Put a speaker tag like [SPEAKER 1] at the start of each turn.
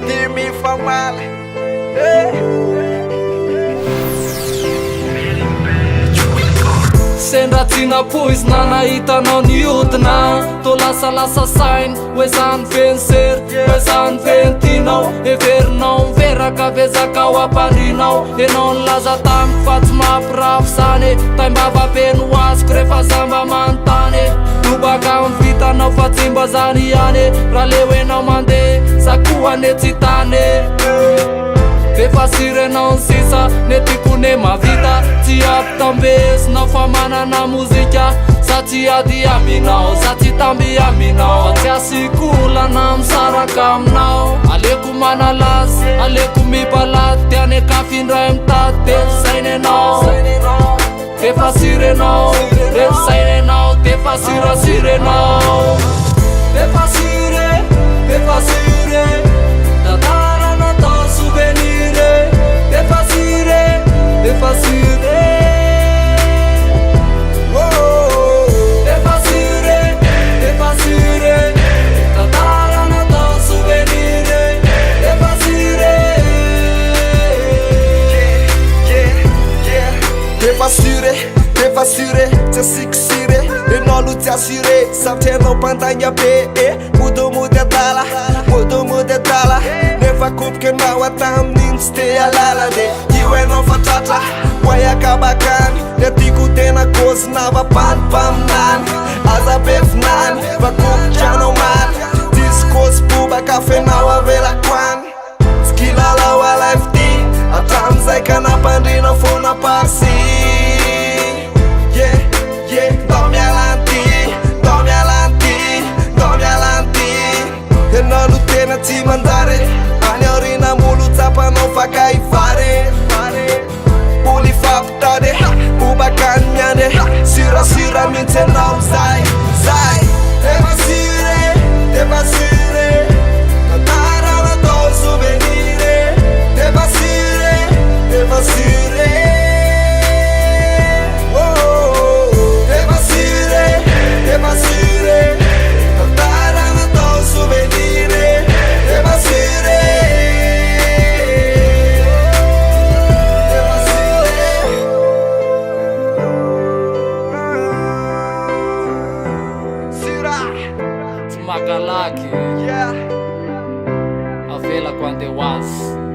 [SPEAKER 1] Dimmi fa male.
[SPEAKER 2] Sendra tsina poizina nahitanao niodina tô lasalasa sainy hoe zany fensery hoe zany fentinao everinao miveraka vezaka ao amparinao enao nilaza tamiko fa tsy mampirafy zany taimbavapeno azoko rehefa zamba manontany lobaka mivitanao fa tsy mba zany ihany raha leo enao mandeha zakohane tsy tany efa sirenao ny sisa netiko ne mavita tsy ampitambesinao fa manana mozika sa tsy ady aminao sa tsy tamby aminao tsy asikolana misaraka aminao aleko manalasy aleko mipalaty tiany akafindray mitady de sainy anao efa sirenao rehefa sainy anao defa sirasirenao efa sire efa sire tatara natao souvenir efa sire efa sire efa sire efa sire tatara natao souvenir efa sire
[SPEAKER 1] Defa sire tsy asikisire enao lo tsy asire satria anao mpandagna be modomody adala modomody adala nefa kopiky anao atamin'iny tsy te alala de io enao fatratra hoay akabakany de tiako tena gozy navampanimpaminany aza bevinany vakopitry anao maly disy gozy bobaka fenao avelakoany tsy kilalao alifety atramizay ka nampandrina fona parsy enao no tena tsy mandare any aorina molo tsapanao fakaivare boly fampitade bobakany miande sirasira mihitsy anao zay efa sire tatara natao souvenir efa sire efa sire efa sire efa sire tatara natao souvenir efa sire efa sire sira
[SPEAKER 2] tsy magalaky
[SPEAKER 1] yeah
[SPEAKER 2] avelako andeha ho azy